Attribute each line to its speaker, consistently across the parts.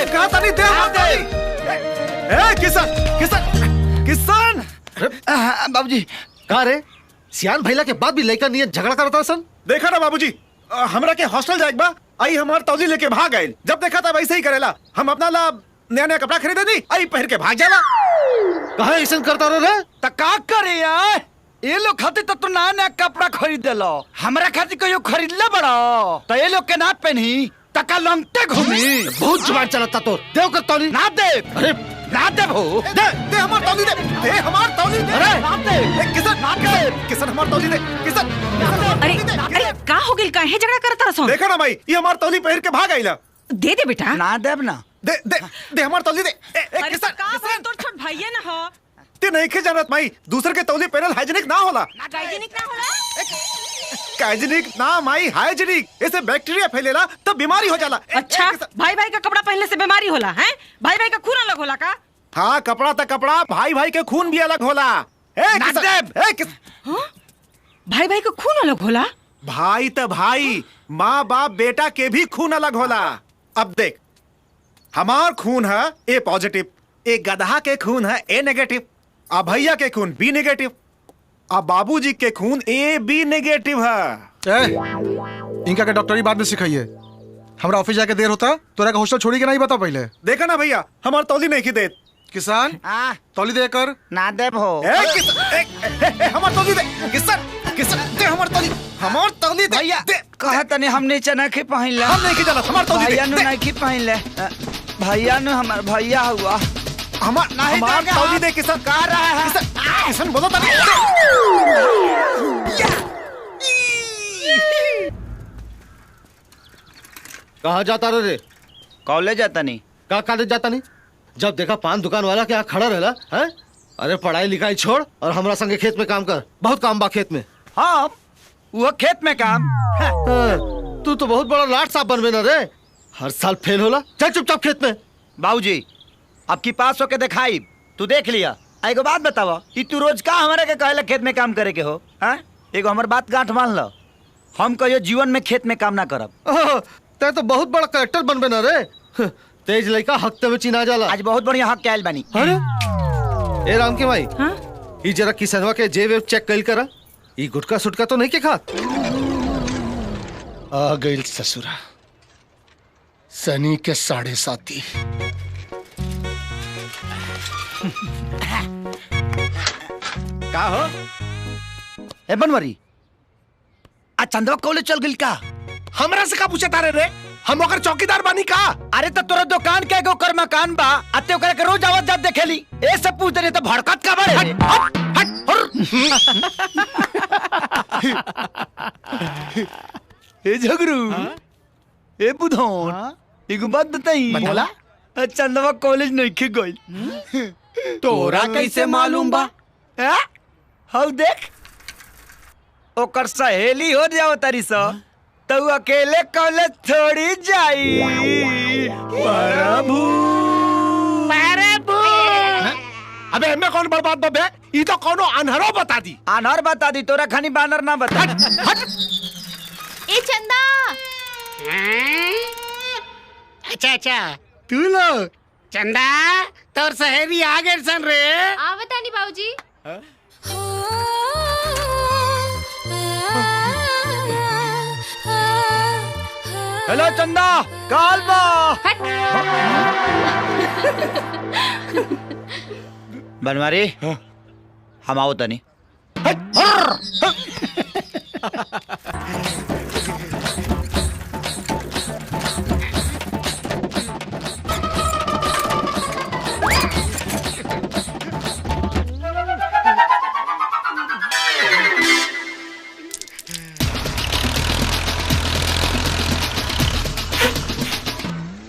Speaker 1: कहा था नहीं दे। किसान किसान किसान
Speaker 2: बाबूजी
Speaker 3: कहा रे सियान भैला के बाद भी लड़का नियत झगड़ा करता सन।
Speaker 1: देखा ना बाबूजी, हमरा के हॉस्टल जाए बा आई हमार तौली लेके भाग गए। जब देखा था वैसे ही करेला। हम अपना ला नया नया कपड़ा खरीदे दी आई पहन के भाग जाला।
Speaker 3: कहा ऐसा करता रे
Speaker 2: त का करे यार, ये लोग खातिर तो नया नया कपड़ा खरीद लो, हमरा खातिर कहियो खरीद ले बड़ा तो ये लोग के ना पहनी तका लंगटे घूमी।
Speaker 3: बहुत जुबान चलाता तो देव कर तौली
Speaker 2: ना दे। अरे ना दे भो,
Speaker 1: दे हमार तौली दे हमार तौली दे।
Speaker 2: अरे ना दे
Speaker 1: किसान किसान हमार तौली दे किसान।
Speaker 4: अरे अरे का हो गेल, काहे झगड़ा करत रह?
Speaker 1: देखा ना भाई ये हमार तौली पहन के भाग आइला।
Speaker 4: दे दे बेटा।
Speaker 2: ना देब ना।
Speaker 1: दे दे दे हमार तौली दे।
Speaker 4: अरे
Speaker 1: किसान
Speaker 4: का भाई तोर छोट भैया ना हो,
Speaker 1: ते नहीं के जानत माई दूसरे के तौली पहनल हाइजीनिक ना होला।
Speaker 4: हाइजीनिक ना होला।
Speaker 1: हाइजीनिक ना माई हाइजीनिक, इससे बैक्टीरिया फैलेला तब बीमारी हो जाला।
Speaker 4: अच्छा भाई भाई का कपड़ा पहनने से बीमारी होला है? भाई भाई का खून अलग होला का?
Speaker 1: हाँ कपड़ा तो कपड़ा, भाई भाई के खून भी अलग होला।
Speaker 4: भाई भाई का खून अलग होला?
Speaker 1: भाई तो भाई, माँ बाप बेटा के भी खून अलग होला। अब देख हमार खून है ए पॉजिटिव, एक गधा के खून है ए नेगेटिव, अब भैया के खून बी नेगेटिव, अब बाबूजी के खून ए बी नेगेटिव है।
Speaker 5: इनका के डॉक्टरी बाद में सिखाइए, हमरा ऑफिस जाके देर होता तोरा का हॉस्टल छोड़ी के नहीं बता पहले।
Speaker 1: देखा ना भैया हमार तौली नहीं की देत।
Speaker 5: किसान तौली दे कर।
Speaker 2: ना देब हो।
Speaker 1: हमार तौली दे किसान किसान दे हमार तौली, हमार तौली दे
Speaker 2: भैया कहा तने हम नीचे नहीं पहन ले।
Speaker 1: हम नहीं की जाना हमार तौली
Speaker 2: भैया
Speaker 1: दे।
Speaker 2: नहीं पहन ले, भैया ने हमार भैया हुआ
Speaker 1: हमार तौली दे किसान।
Speaker 2: कह रहा है
Speaker 1: किसान बोलो तनी।
Speaker 3: कहा जाता रे?
Speaker 2: कॉलेज जाता नहीं।
Speaker 3: का कॉलेज जाता नहीं? जब देखा पान दुकान वाला क्या खड़ा रहला है? अरे पढ़ाई लिखाई छोड़ और हमरा संगे खेत में काम कर, बहुत काम बा खेत में।
Speaker 2: हाँ वो खेत में काम।
Speaker 3: तू तो बहुत बड़ा लाट साहब बनबे ना रे, हर साल फेल होला। चल चुपचाप खेत में।
Speaker 2: बाबूजी अब की पास होके दिखाई, तू देख लिया। एगो बात बतावा, कि तू रोज का हमारे के कहला खेत में काम करे के हो? हाँ एगो हमार बात गांठ मान लो, हम कहियो जीवन में खेत में काम ना करब।
Speaker 3: ते तो बहुत बड़ा कलेक्टर बनबे ना रे, तेज लड़का हफ्ते में चिना जाला।
Speaker 2: आज बहुत बढ़िया हक के आयल बानी।
Speaker 3: अरे ए राम के भाई,
Speaker 4: हाँ?
Speaker 3: ई जरा किसनवा के जेब वेब चेक कइल करा, ई गुटका सुटका तो नहीं के खात?
Speaker 6: आ गइल ससुरा सनी के 7.5।
Speaker 2: का हो ए बनवरी, आज चंदवा कॉलेज चल गइल का?
Speaker 6: हमरा से का पूछे तारे रे, हम ओकर चौकीदार बानी का?
Speaker 2: अरे तो तोरा दुकान के एगो कर मकान बा, अते ओकरा के रोज आवत जात देखेली। ए सब पूछ दे तो भड़कत का बड़े रे। ए झगरू, ए बुधौन, एगो बात बताई।
Speaker 6: बोला।
Speaker 2: चंदवा कॉलेज नहीं के गइल।
Speaker 6: तोरा कैसे मालूम बा?
Speaker 2: हौ देख, ओकर सहेली हो जाओ तारी सा, तो अकेले कॉलेज थोड़ी जाई। प्रभु
Speaker 6: अबे हमें कौन बर्बाद बबे, ई तो कोनो अनहरो बता दी।
Speaker 2: अनहर बता दी, तोरा खानी बानर ना बता।
Speaker 7: ए चंदा,
Speaker 6: अच्छा तू लोग चंदा तोर सहेली आ गए सन रे।
Speaker 7: आवता नहीं बाबूजी।
Speaker 2: हेलो चंदा, काल बा। बनवारी हम आओ तनी।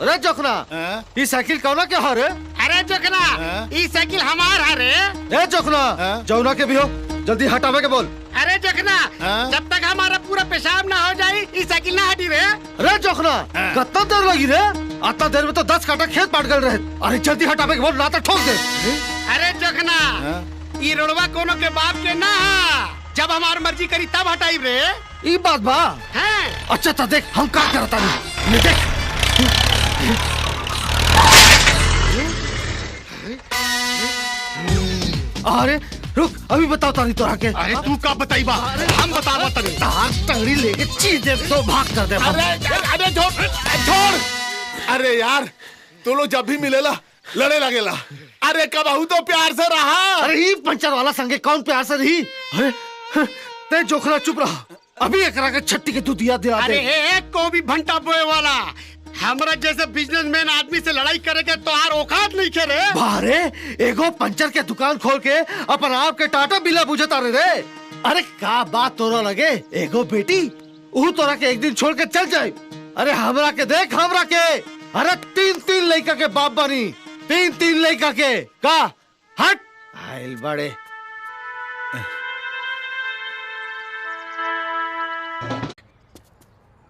Speaker 3: अरे जोखना, ये साइकिल कौना के हारे?
Speaker 6: अरे जोखना, ई साइकिल हमार है रे।
Speaker 3: ए जोखना, जौना के भी हो जल्दी हटावे के बोल।
Speaker 6: अरे जोखना, जब तक हमारा पूरा पेशाब ना हो जाए ई साइकिल ना हटी रे।
Speaker 3: अरे जोखना, कितना देर लगी रे? इतना देर में तो 10 काटा खेत पाट गए रहे। अरे जल्दी हटावे के बोल, ना तो ठोक दे।
Speaker 6: अरे जोखना, ई रोडवा कोनो के बाप के ना, जब हमार मर्जी करी तब हटाई रे।
Speaker 3: ई बात बा।
Speaker 6: हैं?
Speaker 3: अच्छा तो देख हम का करता नहीं, ये देख। अरे रुक, अभी बताओ तारी तोरा के।
Speaker 6: अरे तू का बताइबा, हम बतावा तनी।
Speaker 3: तार टंगड़ी लेके चीजे तो भाग कर दे।
Speaker 8: अरे छोड़। अरे यार तू लोग जब भी मिलेला लड़े लगेला। अरे कबहू तो प्यार से रहा।
Speaker 3: अरे ही पंचर वाला संगे कौन प्यार से रही? अरे ते जोखरा चुप रहा, अभी एकरा के छट्टी के दूधिया दिला दे।
Speaker 6: अरे एक को भी भंटा बोए वाला हमरा जैसे बिजनेसमैन आदमी से लड़ाई करे के तो आर औकात नहीं करे।
Speaker 3: बारे एगो पंचर के दुकान खोल के अपन आप के टाटा बिला बुझता रे। अरे का बात तोरा लगे एगो बेटी ऊ तोरा के एक दिन छोड़ के चल जाए। अरे हमरा के देख, हमरा के अरे 3 लड़का के बाप बनी, 3 लड़का के का हट आइल बड़े।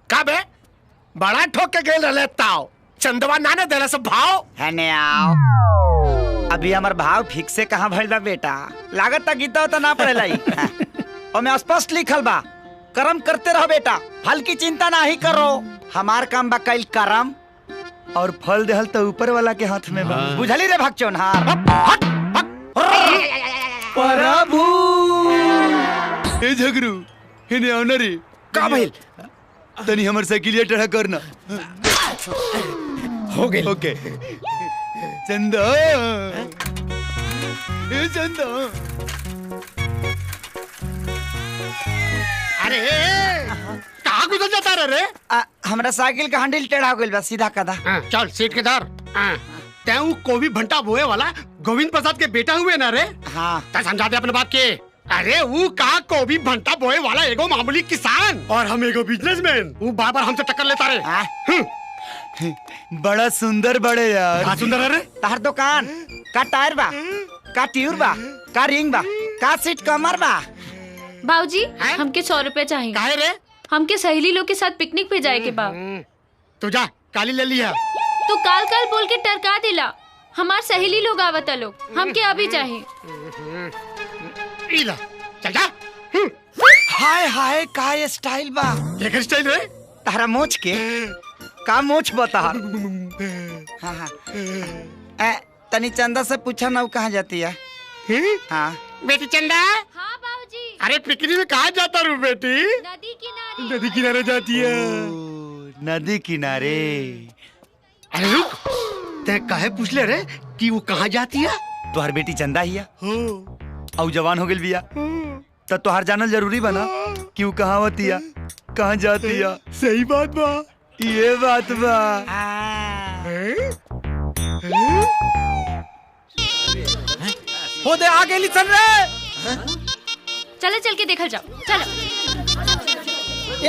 Speaker 8: का बे बड़ा ठोक के गेल रहले ताओ चंदवा नाने देला सब भाव
Speaker 2: हने आओ। अभी हमार भाव फिक्स से कहाँ भइल बा बेटा, लागत ता गीता तो ना पड़ेला ही। और मैं स्पष्ट लिखल बा, कर्म करते रहो बेटा, फल की चिंता ना ही करो। हमार काम बा कईल कर्म और फल देहल तो ऊपर वाला के हाथ में बा। बुझली रे भगचोनहार। प्रभु ए झगरू हेने ऑनरी का भइल? तनी हमर साइकिलिया टेढ़ा करना। हो गई। ओके चंदा, ए चंदा।
Speaker 6: अरे कहाँ गुजर जाता रे?
Speaker 2: हमरा साइकिल का हैंडल टेढ़ा हो गइल बा, सीधा कदा।
Speaker 6: चल सीट के धर। तैं को भी भंटा बोए वाला गोविंद प्रसाद के बेटा हुए ना रे?
Speaker 2: हाँ
Speaker 6: ता समझा दे अपने बाप के। अरे वो का को भी भंटा बोए वाला एगो मामूली किसान और हम एगो बिजनेसमैन। वो बार-बार हमसे टक्कर लेता रे।
Speaker 2: बड़ा सुंदर बड़े यार।
Speaker 6: हाँ सुंदर है रे।
Speaker 2: तार दुकान का टायर बा, का ट्यूब बा, का रिंग बा, का सीट कमर बा।
Speaker 7: बाबूजी हमके 100 रुपए चाहिए।
Speaker 6: काहे रे?
Speaker 7: हमके सहेली लोग के साथ पिकनिक पे जाए के बा।
Speaker 6: तू जा काली ले लिया।
Speaker 7: तू काल काल बोल के टरका दिला। हमार सहेली लोग आवता लोग, हमके अभी चाहिए।
Speaker 6: इला चल जा।
Speaker 2: हाय हाय का ये स्टाइल बा।
Speaker 6: लेकर स्टाइल रे?
Speaker 2: तारा मोच के का मोच बता। हाँ हाँ तनी चंदा से पूछा ना वो कहाँ जाती है। हाँ
Speaker 6: बेटी चंदा।
Speaker 7: हाँ बाबूजी।
Speaker 6: अरे पिकनिक में कहाँ जाता रू बेटी?
Speaker 7: नदी किनारे।
Speaker 6: नदी किनारे जाती है।
Speaker 2: नदी किनारे।
Speaker 6: अरे रुक, ते काहे पूछ ले रे कि वो कहाँ जाती है?
Speaker 2: तुहार बेटी चंदा ही है और जवान हो गई बिया तो तुहार जानल जरूरी बना कि वो कहाँ होती है, कहाँ जाती है।
Speaker 6: सही बात बा।
Speaker 2: ये बात बा।
Speaker 8: हो दे आगे लिसन रे।
Speaker 7: चलो चल के देखल जाओ, चलो।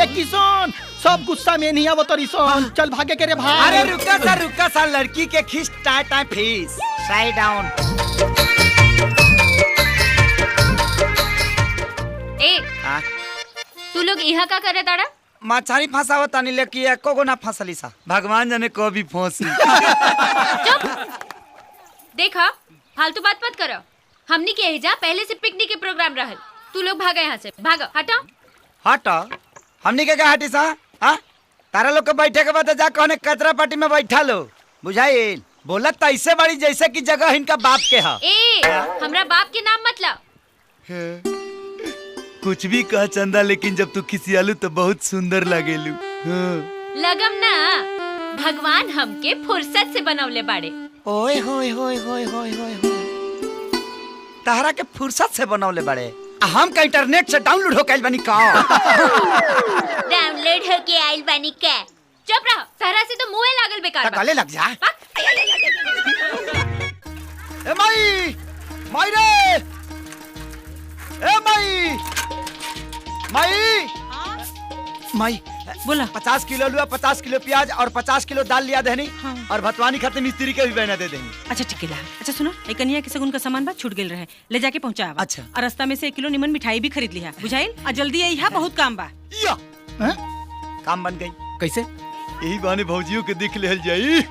Speaker 9: एक किसान सब गुस्सा में नहीं आवत रिसन। चल भागे के रे भाई।
Speaker 2: अरे रुका सा लड़की के खींच टाइम फीस साइड डाउन।
Speaker 7: ए तू लोग यहाँ का करे ताड़ा?
Speaker 2: मछली फंसावत तानी लेकिन एको गो ना फंसली सा। भगवान जाने कभी फंसी।
Speaker 7: चुप। देखा फालतू बात मत करो। हमनी के एजा पहले से पिकनिक के प्रोग्राम रहल। तू लोग भागा यहाँ से, भागो हटा।
Speaker 2: हटा हमनी के क्या हटी सा? हाँ तारा लोग के बैठे के बाद जा कहने कचरा पार्टी में बैठा लो। बुझाइल बोलत तो ऐसे बड़ी जैसे कि जगह इनका बाप के है।
Speaker 7: ए हमरा बाप के नाम मतलब।
Speaker 2: कुछ भी कह चंदा, लेकिन जब तू खिसियालू तो बहुत सुंदर लागेलू।
Speaker 7: लगम ना भगवान हमके फुर्सत से बनवले बाड़े।
Speaker 2: ओए होए होए होए होए होए तारा के फुर्सत से बनवले बाड़े। हम का इंटरनेट से डाउनलोड हो कैल बनी का।
Speaker 7: डाउनलोड हो के आइल बनी के। चुप रहो, सहरा से तो मुंह लागल बेकार बा।
Speaker 2: गले लग जा। ए माई माई रे, ए माई माई माई
Speaker 4: बोला
Speaker 2: 50 किलो लुआ, 50 किलो प्याज और 50 किलो दाल लिया देनी। हाँ। और भतवानी खाते मिस्त्री के भी बहना दे देनी।
Speaker 4: अच्छा ठीक है। अच्छा सुनो, एक कन्या के सगुन का सामान बा छूट गेल रहे, ले जाके पहुंचावा।
Speaker 2: अच्छा।
Speaker 4: और रास्ता में से 1 किलो निमन मिठाई भी खरीद लिया। बुझाइल? और जल्दी यहाँ बहुत काम बा।
Speaker 2: या काम बन गई।
Speaker 9: कैसे?
Speaker 2: यही बहाने भौजियों के देख ले जाई।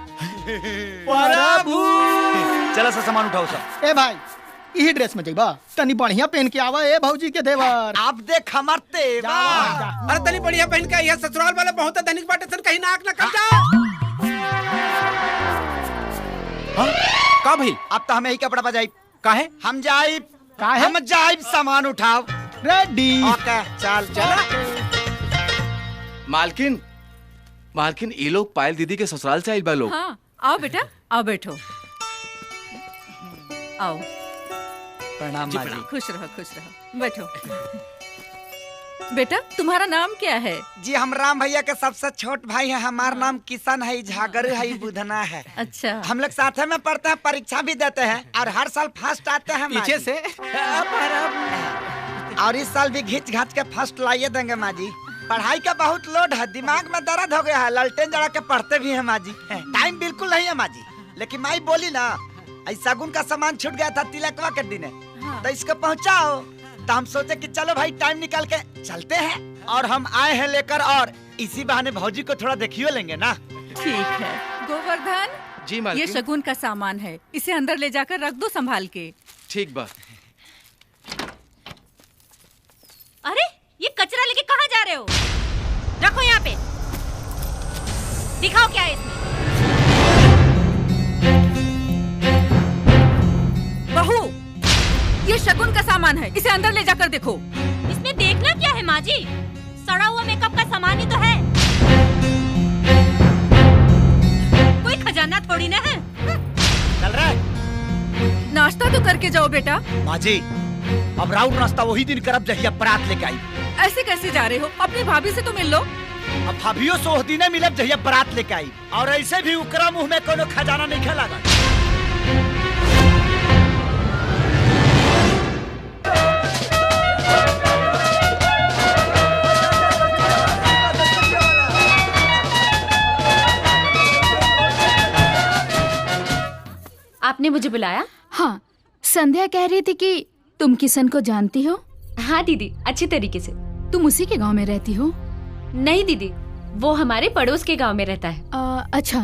Speaker 2: प्रभु चला सा सामान उठाओ सब।
Speaker 9: ए भाई यही ड्रेस में जाइबा, तनी बढ़िया पहन के आवा। ए भौजी के देवर
Speaker 2: आप देख हमार तेवर।
Speaker 6: अरे तनी बढ़िया पहन के यह ससुराल वाले बहुत धनिक बाटे सन, कहीं नाक ना कट जा।
Speaker 2: का भाई अब तो हमें ही कपड़ा बजाई। काहे हम जाई
Speaker 9: का है
Speaker 2: हम जाइब सामान उठाओ।
Speaker 9: रेडी।
Speaker 2: ओके चल चल।
Speaker 10: मालकिन मालकिन ये लोग पायल दीदी के ससुराल से आइल बा लोग।
Speaker 4: हाँ आओ बेटा आओ बैठो आओ
Speaker 2: प्रणाम माँ जी।
Speaker 4: खुश रहो बैठो। बेटा तुम्हारा नाम क्या है?
Speaker 2: जी हम राम भैया के सबसे छोट भाई हैं। हमारा नाम किशन है, झागर है, बुधना है।
Speaker 4: अच्छा
Speaker 2: हम लोग साथ में पढ़ते हैं, परीक्षा भी देते हैं और हर साल फर्स्ट आते हैं माँ
Speaker 9: पीछे
Speaker 2: जी।
Speaker 9: से
Speaker 2: और इस साल भी घिंच घाच के फर्स्ट लाइए देंगे माँ जी। पढ़ाई का बहुत लोड है, दिमाग में दर्द हो गया है, ललटेन जड़ा के पढ़ते भी हैं माँ जी। टाइम बिल्कुल नहीं है माँ जी। लेकिन माई बोली ना ऐसा गुन का सामान छूट गया था तिलकवा के दिन, तो इसको पहुँचाओ। तो हम सोचे कि चलो भाई टाइम निकाल के चलते हैं और हम आए हैं लेकर, और इसी बहाने भौजी को थोड़ा देखियो लेंगे ना।
Speaker 4: ठीक है गोवर्धन
Speaker 10: जी
Speaker 4: ये
Speaker 10: मालकिन।
Speaker 4: शगुन का सामान है, इसे अंदर ले जाकर रख दो संभाल के।
Speaker 10: ठीक बा।
Speaker 7: अरे ये कचरा लेके कहाँ जा रहे हो? रखो यहाँ पे। दिखाओ क्या है इसमें।
Speaker 4: बहू ये शगुन का सामान है, इसे अंदर ले जाकर देखो।
Speaker 7: इसमें देखना क्या है माँ जी? सड़ा हुआ मेकअप का सामान ही तो है, कोई खजाना थोड़ी ना है।
Speaker 2: चल रहा है।
Speaker 4: नाश्ता तो करके जाओ बेटा।
Speaker 2: माँ जी अब राउंड नाश्ता वही दिन करब जहिया बारात लेके आई।
Speaker 4: ऐसे कैसे जा रहे हो? अपनी भाभी से तो मिल लो।
Speaker 2: अब भाभियो सोह दिने मिलब जहिया बारात लेके आई, और ऐसे भी उकरा मुंह में कोनो खजाना नहीं खेला।
Speaker 7: आपने मुझे बुलाया?
Speaker 11: हाँ, संध्या कह रही थी कि तुम किशन को जानती हो।
Speaker 7: हाँ दीदी, अच्छी तरीके से।
Speaker 11: तुम उसी के गांव में रहती हो?
Speaker 7: नहीं दीदी, वो हमारे पड़ोस के गांव में रहता है।
Speaker 11: अच्छा,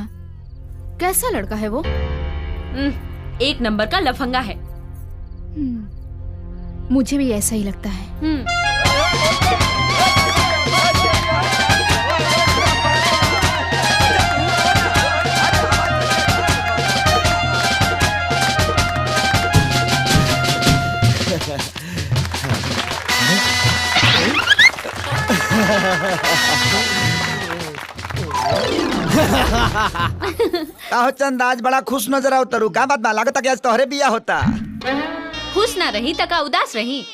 Speaker 11: कैसा लड़का है वो?
Speaker 7: एक नंबर का लफंगा है।
Speaker 11: मुझे भी ऐसा ही लगता है।
Speaker 2: काहो चंद आज बड़ा खुश नजर आओ तरू, का बात बा? लागत कि आज तोहरे बिया होता।
Speaker 7: खुश ना रही तका उदास रही।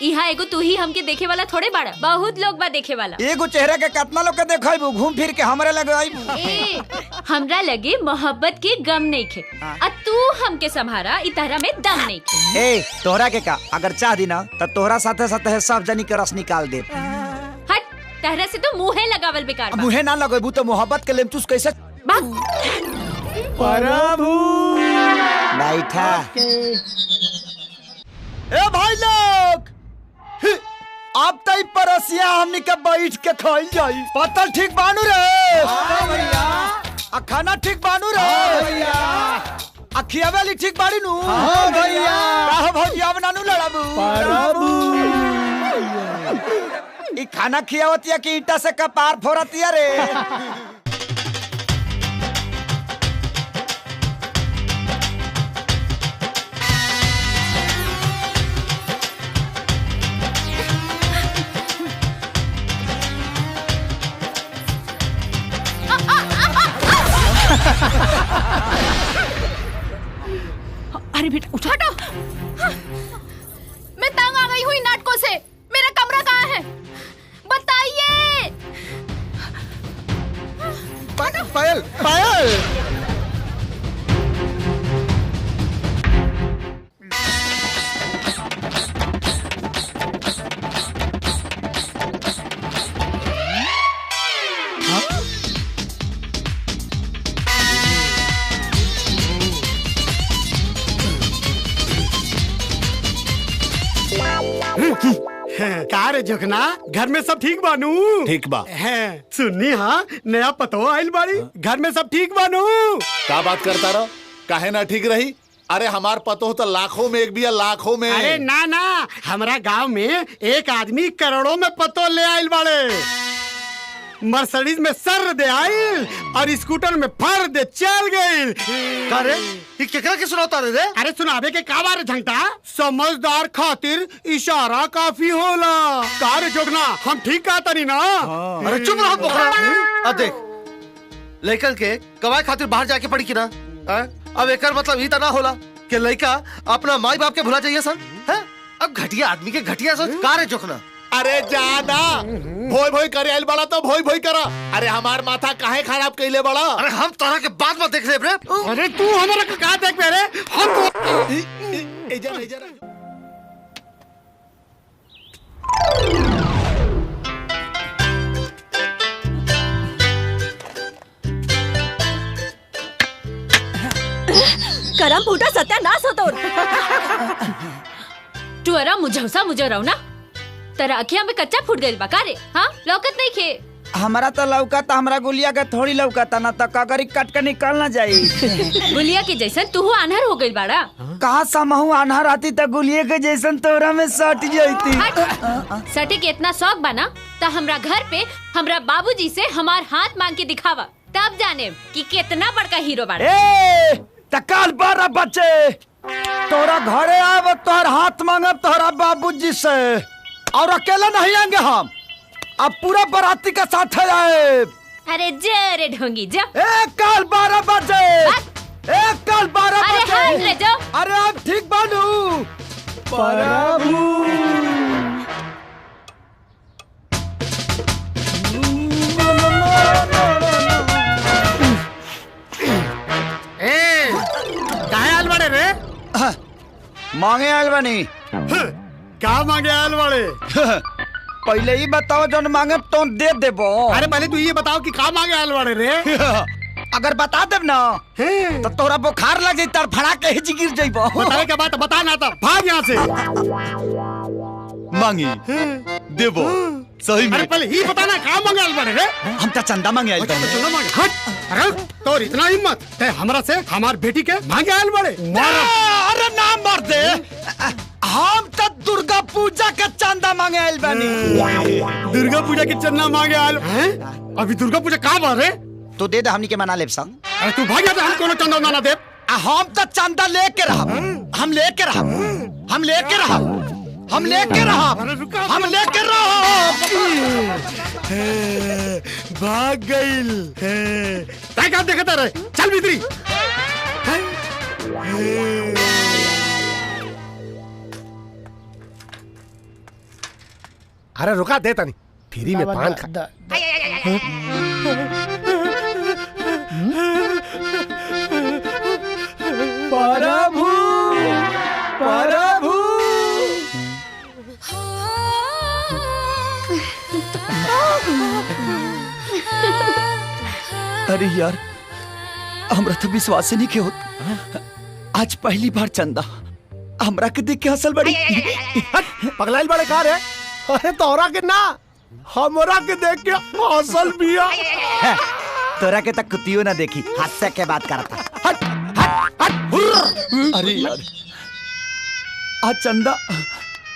Speaker 7: यहाँ एगो तू ही हमके देखे वाला थोड़े बाड़ा, बहुत लोग बा देखे वाला।
Speaker 2: एगो चेहरा के कितना लोग के देखैबू, घूम फिर के हमरे लगे आइबू।
Speaker 7: ए, हमरा लगे मोहब्बत के गम नहीं खे, आ तू हमके संभारा इ तरह में दम नहीं खे।
Speaker 2: ए तोहरा के का अगर चाह दी ना तो तोहरा साथे साथे सब जनी के रस निकाल दे।
Speaker 7: हट, तरह से तो मुँहे लगावल बेकार बा।
Speaker 2: मुहे ना लगेबू तो मोहब्बत के लेमचूस कैसे?
Speaker 9: प्रभु
Speaker 2: बैठा। ए भाई लोग अब तई परसिया हमनी के बैठ के खाई जाई। पतल ठीक बानू रे?
Speaker 9: हाँ भैया।
Speaker 2: आ खाना ठीक बानू रे?
Speaker 9: हाँ भैया।
Speaker 2: आ खियावेली ठीक बाड़ी नु?
Speaker 9: हाँ भैया।
Speaker 2: काहो भौजिया बनानू लड़ाबू?
Speaker 9: प्रभु
Speaker 2: ई खाना खियावतिया कि ईटा से कपार फोड़तिया रे?
Speaker 4: अरे बेटा उठा।
Speaker 11: हटो। मैं तंग आ गई हूँ इन नाटकों से। मेरा कमरा कहाँ है? बताइए।
Speaker 5: पायल पायल
Speaker 6: का रे जोखना, घर में सब ठीक बानू?
Speaker 8: ठीक बा।
Speaker 6: हैं सुननी हाँ नया पतो आइल बाड़ी, घर में सब ठीक बानू?
Speaker 8: का बात करता रहो, काहे ना ठीक रही? अरे हमार पतो तो लाखों में एक भी है, लाखों में।
Speaker 6: अरे ना ना, हमारा गांव में एक आदमी करोड़ों में पतो ले आइल बाड़े। मर्सिडीज में सर दे आई और स्कूटर में फर दे चल गई।
Speaker 3: अरे ये केकरा के सुनाता रे?
Speaker 6: अरे सुनावे के का बारे झंटा, समझदार खातिर इशारा काफी होला। कार जोगना हम ठीक कहता नहीं ना।
Speaker 3: अरे चुप रहो पोखरा। अब देख लड़कन के कमाई खातिर बाहर जाके पड़ी की ना। अब एकर मतलब ही तो ना होला कि लड़का अपना माई बाप के भुला जाइए सन। अब घटिया आदमी के घटिया सोच कार है जोखना।
Speaker 8: अरे जाना भोई भोई करे आइल बड़ा तो भोई भोई करा। अरे हमार माथा काहे खराब कइले बड़ा?
Speaker 3: अरे हम तोरा के बाद में देख ले रे।
Speaker 6: अरे तू हमारा का देख रे? हम
Speaker 11: करम फूटा सत्यानाश होतो।
Speaker 7: तू अरा मुझौसा मुझे रहो ना, तेरा अखियां में कच्चा फूट गइल बा का रे? हाँ लौकत नहीं खे।
Speaker 2: हमारा तो लौकता, हमरा गुलिया के थोड़ी लौकता ना, तो कगरी काट के निकल ना जाई।
Speaker 7: गुलिया के जैसन तू आन्हर हो गइल बाड़ा।
Speaker 2: कहा समहू आन्हर आती तो गुलिया के जैसन तोरा में सट जाती।
Speaker 7: सटे के इतना शौक बना तो हमरा घर पे हमरा बाबूजी से हमार हाथ मांग के दिखावा, तब जाने कि कितना बड़का हीरो बाड़ा।
Speaker 2: तकाल बारा बच्चे तोरा घरे आव, तोहर हाथ मांगब तोहरा बाबूजी से, और अकेला नहीं आएंगे हम, अब पूरा बाराती के साथ आए।
Speaker 7: अरे जरे ढोंगी जा।
Speaker 2: एक काल 12 बजे, एक काल 12
Speaker 7: अरे
Speaker 2: बजे।
Speaker 7: हाथ ले जाओ।
Speaker 2: अरे अब ठीक बानू प्रभु। मांगे आयल बनी।
Speaker 6: क्या मांगे आयल वाले?
Speaker 2: पहले ही बताओ जो मांगे तो दे देबो।
Speaker 6: अरे पहले तू ये बताओ कि का मांगे आयल वाले रे?
Speaker 2: अगर बता देब ना तो तोरा बुखार लग जाई, तर फड़ा के हिच गिर जाइबो।
Speaker 6: बतावे के बात बता ना तो भाग यहाँ से।
Speaker 2: मांगी देबो सही में।
Speaker 6: अरे पहले ही बता ना का मांगे आयल वाले रे?
Speaker 2: हम तो चंदा मांगे आयल बनी।
Speaker 6: चंदा मांगे? हट। अरे तो इतना हिम्मत ते हमरा से हमार बेटी के मांगे आयल वाले?
Speaker 2: अरे ना मार दे, हम तो दुर्गा पूजा के चंदा मांगे आयल बनी।
Speaker 6: दुर्गा पूजा के चंदा मांगे आयल? अभी दुर्गा पूजा कहाँ बार है?
Speaker 2: तो दे दे, हमनी के मना लेब संग।
Speaker 6: अरे तू भाग जा, हम कोनो चंदा ना दे।
Speaker 2: हम तो चंदा लेके रहब, हम लेके रहब, हम लेके रहब, हम लेके रहब, हम लेके रहब।
Speaker 6: भाग गइल। काय का देखता रहे? चल भीतरी। अरे रुका देता नहीं, फ्री में पान खा।
Speaker 2: प्रभु प्रभु। अरे यार हमरा तो विश्वास ही नहीं के होत। आज पहली बार चंदा हमरा के देख के हंसल बड़ी।
Speaker 6: पगलाइल बड़े कार है? अरे तोरा के ना, हमरा के देख के हंसल बिया।
Speaker 2: तोरा के तक कुतियो ना देखी, हास्य के बात करता। हट हट हट। अरे यार आज चंदा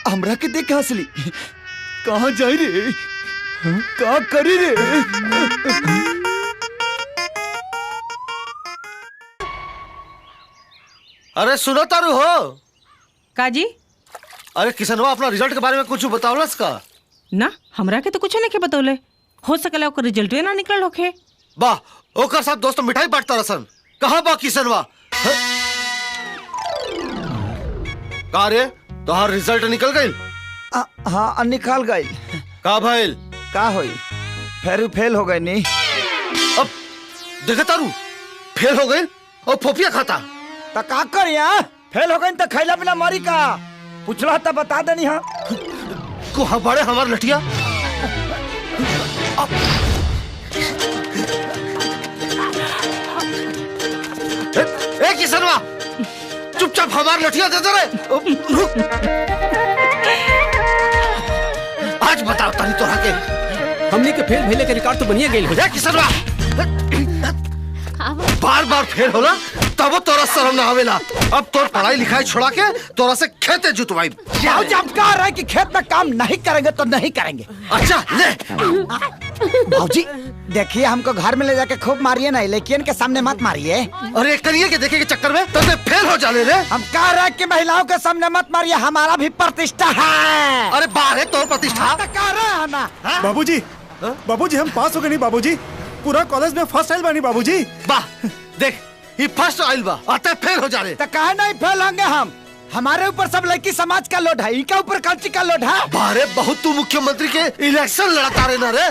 Speaker 2: हमरा के देख के हंसली। कहाँ जाई रे, का करी रे?
Speaker 3: अरे सुनो तारू हो
Speaker 12: काजी?
Speaker 3: अरे किसनवा अपना रिजल्ट के बारे में कुछ बतावलस का?
Speaker 12: ना हमरा के तो कुछ नहीं के बतौले। हो सकला ओकर रिजल्ट ना निकल होखे।
Speaker 3: वाह ओकर साथ दोस्त मिठाई बांटता रसन। कहाँ बा किसनवा? का रे तोहार रिजल्ट निकल गइल?
Speaker 2: हाँ निकल गइल।
Speaker 3: का भइल?
Speaker 2: का होई? फेर फेल हो गए नी।
Speaker 3: अब देखा तारू फेल हो गइल और फोफिया खाता।
Speaker 2: तो का करिया? फेल हो गई तो खैला पिला मारी का? पूछला तो बता देनी। हाँ
Speaker 3: को बड़े हमार लठिया। ए किसनवा चुपचाप हमार लठिया दे दे रे। आज बताओ तनी तोरा के
Speaker 6: हमनी के फेल भइले के रिकॉर्ड तो बनिए गइल हो
Speaker 3: जा किसनवा। बार बार फेल होला तब तोरा शर्म ना आवेला। अब तोर पढ़ाई लिखाई छोड़ा के तोरा से खेते जुतवाई।
Speaker 2: जब कह रहा है कि खेत में काम नहीं करेंगे तो नहीं करेंगे।
Speaker 3: अच्छा ले
Speaker 2: भाजी देखिए, हमको घर में ले जाके खूब मारिए ना, लेकिन के सामने मत मारिए।
Speaker 3: अरे करिए के देखे के चक्कर में तब फेल हो जाले रे।
Speaker 2: हम कह रहे हैं कि महिलाओं के सामने मत मारिए, हमारा भी प्रतिष्ठा है।
Speaker 3: अरे बाहर है तो प्रतिष्ठा
Speaker 2: कह रहे हैं ना।
Speaker 1: बाबूजी, बाबूजी हम पास हो गए नहीं बाबूजी, पूरा कॉलेज में फर्स्ट आइल बानी बाबूजी।
Speaker 3: वाह देख, ये फर्स्ट आइल बा आता फेल हो जाले।
Speaker 2: तो कहे नहीं फेल होंगे हम, हमारे ऊपर सब लड़की समाज का लोड है, इनका ऊपर कल्ची का लोड है।
Speaker 3: बारे बहुत तू मुख्यमंत्री के इलेक्शन लड़ता रहे ना रे।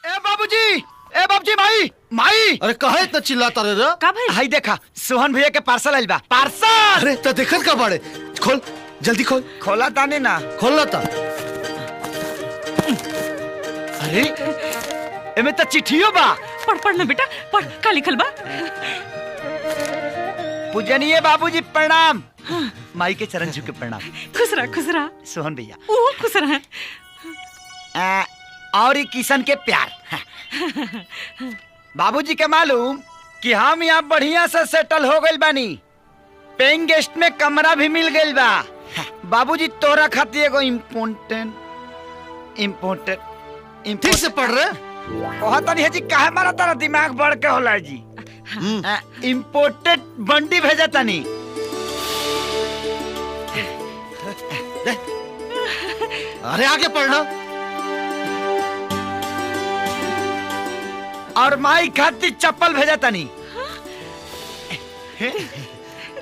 Speaker 2: ए बाबूजी माई।
Speaker 3: अरे कहे इतना चिल्लाता रहे रे?
Speaker 12: का भाई?
Speaker 2: हाई देखा, सोहन भैया के पार्सल आइल बा। पार्सल।
Speaker 3: अरे तो देखत का बाड़े, खोल जल्दी खोल।
Speaker 2: खोला ताने ना।
Speaker 3: खोलना था।
Speaker 2: अरे एमे तो चिट्ठियों बा।
Speaker 12: पढ़ ना बेटा, पढ़ का लिखल बा।
Speaker 2: पूजनीय बाबूजी प्रणाम। माई के चरण छू के प्रणाम।
Speaker 12: खुश रहा
Speaker 2: सोहन भैया।
Speaker 12: वो खुश रहा।
Speaker 2: और किशन के प्यार। बाबूजी के मालूम कि हम यहाँ बढ़िया से सेटल हो गइल बानी, पेइंग गेस्ट में कमरा भी मिल गइल बा। बाबूजी तोरा खातिर एगो इम्पोर्टेंट
Speaker 3: ठीक से पढ़ रहे।
Speaker 2: कहता नहीं है जी, काहे मारा तारा दिमाग बढ़ के होला जी। इम्पोर्टेड बंडी भेजा तानी।
Speaker 3: अरे आगे पढ़ना।
Speaker 2: और माई खातिर चप्पल भेजा तानी।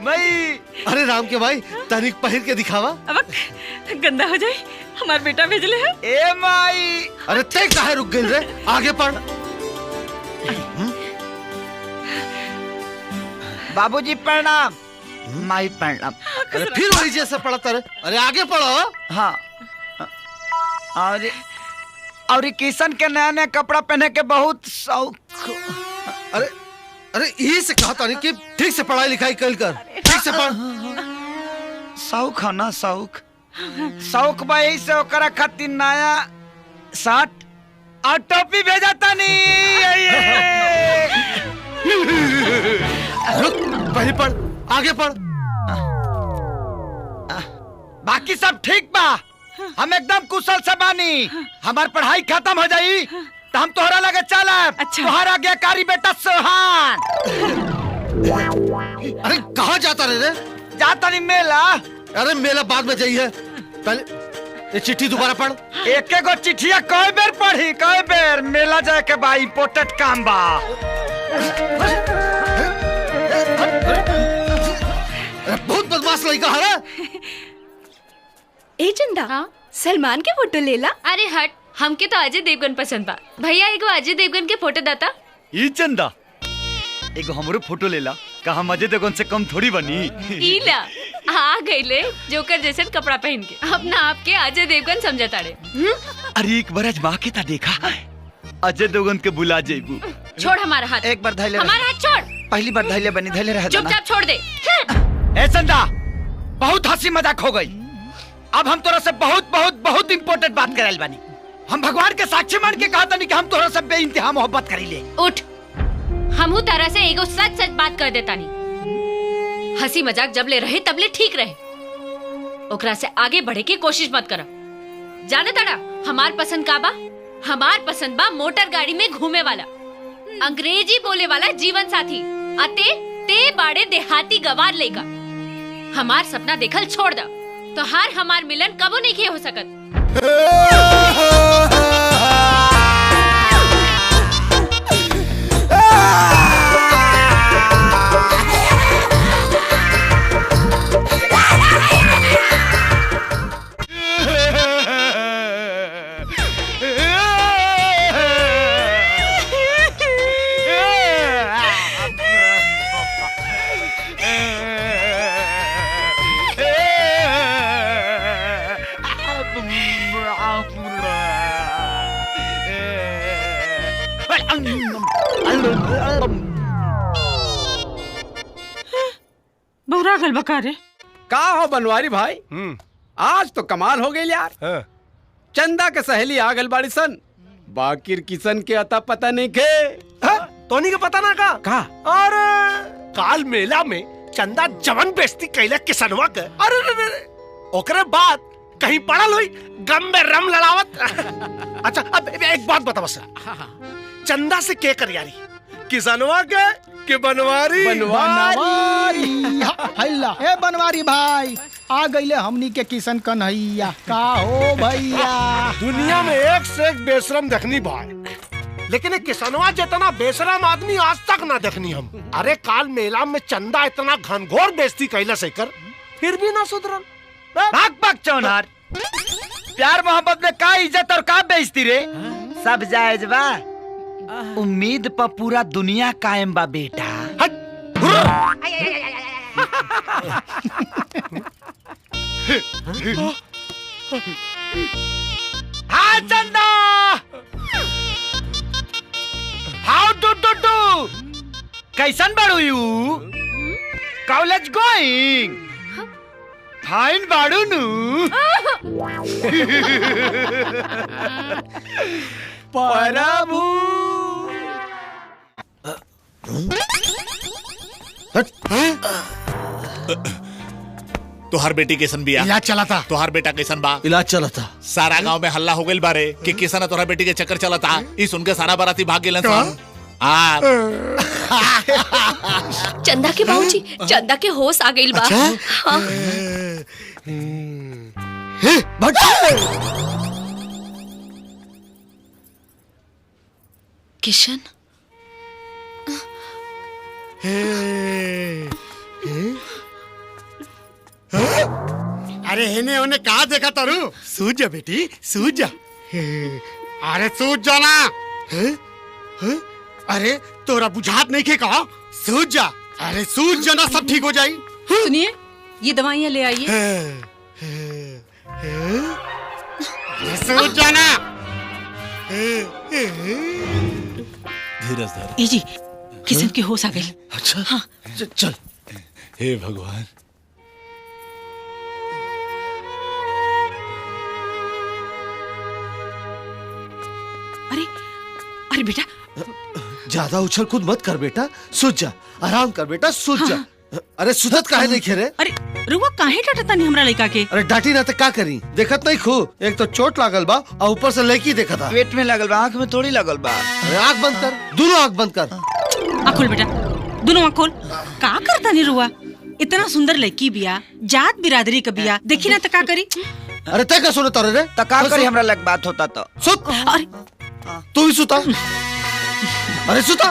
Speaker 2: माई।
Speaker 3: अरे राम के भाई, तनिक पहिर के दिखावा।
Speaker 12: अब गंदा हो जाए, हमार बेटा भेजले है।
Speaker 2: ए माई।
Speaker 3: अरे ते काहे रुक गई रे, आगे पढ़। बाबूजी प्रणाम। माई प्रणाम। अरे फिर वही जैसे पढ़ता रहे। अरे आगे पढ़ो।
Speaker 2: हाँ। और किशन के नया नया कपड़ा पहने के बहुत शौक।
Speaker 3: अरे यही से कहता नहीं कि ठीक से पढ़ाई लिखाई कर। ठीक से पढ़।
Speaker 2: शौक है ना, शौक बा, यही से ओकरा खातिर नया शर्ट और टोपी भेजा तानी।
Speaker 3: रुक, पहले पढ़, आगे पढ़।
Speaker 2: बाकी सब ठीक बा, हम एकदम कुशल से बानी। हमार पढ़ाई खत्म हो जाई तो हम तोहरा लगे चलब।
Speaker 12: अच्छा।
Speaker 2: तोहरा आज्ञाकारी बेटा सोहान।
Speaker 3: अरे कहाँ जाता रे?
Speaker 2: जाता नहीं मेला।
Speaker 3: अरे मेला बाद में जाइए, पहले ये चिट्ठी दोबारा पढ़।
Speaker 2: एक गो चिट्ठिया कई बेर पढ़ी, कई बेर। मेला जाए के बा, इम्पोर्टेंट काम बा।
Speaker 3: बहुत बदमाश लड़का है।
Speaker 11: ए चंदा, सलमान के फोटो लेला।
Speaker 7: अरे हट, हमके तो अजय देवगन पसंद बा। भैया एगो अजय देवगन के फोटो दाता।
Speaker 2: ई चंदा, एगो हमरो फोटो लेला। का हम अजय देवगन से कम थोड़ी बनी।
Speaker 7: ईला आ गईले जोकर जैसे कपड़ा पहन के अपना आपके अजय देवगन समझता रे।
Speaker 2: अरे एक बार आजमा के ता देखा, अजय देवगन के बुला जेबू।
Speaker 7: छोड़ हमारा हाथ।
Speaker 2: एक बार धैले।
Speaker 7: हमारा हाथ छोड़।
Speaker 2: पहली बार धैले बनी, धैले रह।
Speaker 7: चुपचाप छोड़ दे।
Speaker 2: ए चंदा, बहुत हंसी मजाक हो गई। अब हम तोरा से बहुत बहुत बहुत इम्पोर्टेंट बात कराइल बानी। हम भगवान के साक्षी मान के कहा तानी कि हम तोरा से बेइंतहा मोहब्बत करीले।
Speaker 7: उठ, हमहू तरह से एगो सच सच बात कर देता नहीं। हंसी मजाक जब ले रहे तब ले ठीक रहे, ओकरा से आगे बढ़े की कोशिश मत करा। जाने तड़ा हमार पसंद का बा? हमार पसंद बा मोटर गाड़ी में घूमे वाला, अंग्रेजी बोले वाला जीवन साथी। अते ते बाड़े देहाती गवार लेगा। हमार सपना देखल छोड़ दा, तो हार हमार मिलन कबो नहीं किए हो सकत।
Speaker 12: बहुरा गल बकारे।
Speaker 13: का हो बनवारी भाई, आज तो कमाल हो गई यार। चंदा के सहेली आ गल बाड़ी सन, बाकिर किशन के अता पता नहीं के।
Speaker 6: तोनी के पता ना का? और काल मेला में चंदा जवन बेइज्जती कैला किसनवा के। अरे ओकरे बाद
Speaker 14: कहीं पड़ल हुई गम में रम लड़ावत। अच्छा अब एक बात बता बस, चंदा से के कर यारी, किसनवा के बनवारी?
Speaker 9: बनवारी हल्ला ए बनवारी भाई आ गईले हमनी के किशन कन्हैया। का हो भैया?
Speaker 14: दुनिया में एक से एक बेशरम देखनी भाई, लेकिन एक किसनवा जितना बेशरम आदमी आज तक ना देखनी हम। अरे काल मेला में चंदा इतना घनघोर बेइज्जती कैला से कर, फिर भी ना सुधरल।
Speaker 2: भाग भाग चौनार, प्यार मोहब्बत में का इज्जत और का बेइज्जती रे? सब जायज बा, उम्मीद पर पूरा दुनिया कायम बा बेटा। हाँ चंदा, हाउ डू कैसन बाड़ू यू? College going? फाइन बाड़ू नु? प्रभु
Speaker 8: तोहार बेटी कैसन बिया?
Speaker 6: इलाज चला था।
Speaker 8: तोहार बेटा कैसन बा?
Speaker 3: इलाज चला था।
Speaker 8: सारा गांव में हल्ला हो गइल बारे कि किसन तोहार बेटी के चक्कर चला था। ई सुन के सारा बाराती भाग गेलन सन।
Speaker 11: चंदा के बाबूजी, चंदा के होश आ गइल बा। हाँ। किशन
Speaker 6: अरे हेने उन्हें कहा देखा तारू? सूझ जा बेटी, सूझ जा। अरे सूझ जा ना। अरे तोरा बुझात नहीं के कहा? सूझ जा। अरे सूझ जा ना, सब ठीक हो जाई।
Speaker 4: सुनिए, ये दवाइयाँ ले आइए।
Speaker 6: अरे सूझ जा ना।
Speaker 8: धीरज धर।
Speaker 12: ए जी, किशन के होश आ गई।
Speaker 3: अच्छा
Speaker 12: हाँ।
Speaker 3: चल।
Speaker 8: हे भगवान।
Speaker 12: अरे अरे बेटा,
Speaker 3: ज्यादा उछल कूद मत कर बेटा, सूझ जा, आराम कर बेटा, सूझ जा। अरे सुधत काहे नहीं खेरे?
Speaker 12: अरे रुआ काहे डांटता नहीं हमरा लड़का के?
Speaker 3: अरे डांटी ना तो का करी? देखत नहीं खू, एक तो चोट लागल बा और ऊपर से लड़की देखा था।
Speaker 2: पेट में लगल बा, आँख में थोड़ी लगल बा।
Speaker 3: अरे आँख बंद कर, दोनों आँख बंद कर।
Speaker 12: आँख खोल बेटा, दोनों आँख खोल। का करता नहीं रुआ? इतना सुंदर लड़की बिया, जात बिरादरी का बिया, देखी ना तो का करी?
Speaker 3: अरे तय का सुने तारे रे?
Speaker 2: तो का करी? हमरा लग बात होता तो
Speaker 3: सुत।
Speaker 12: अरे
Speaker 3: तू ही सुता। अरे सुता।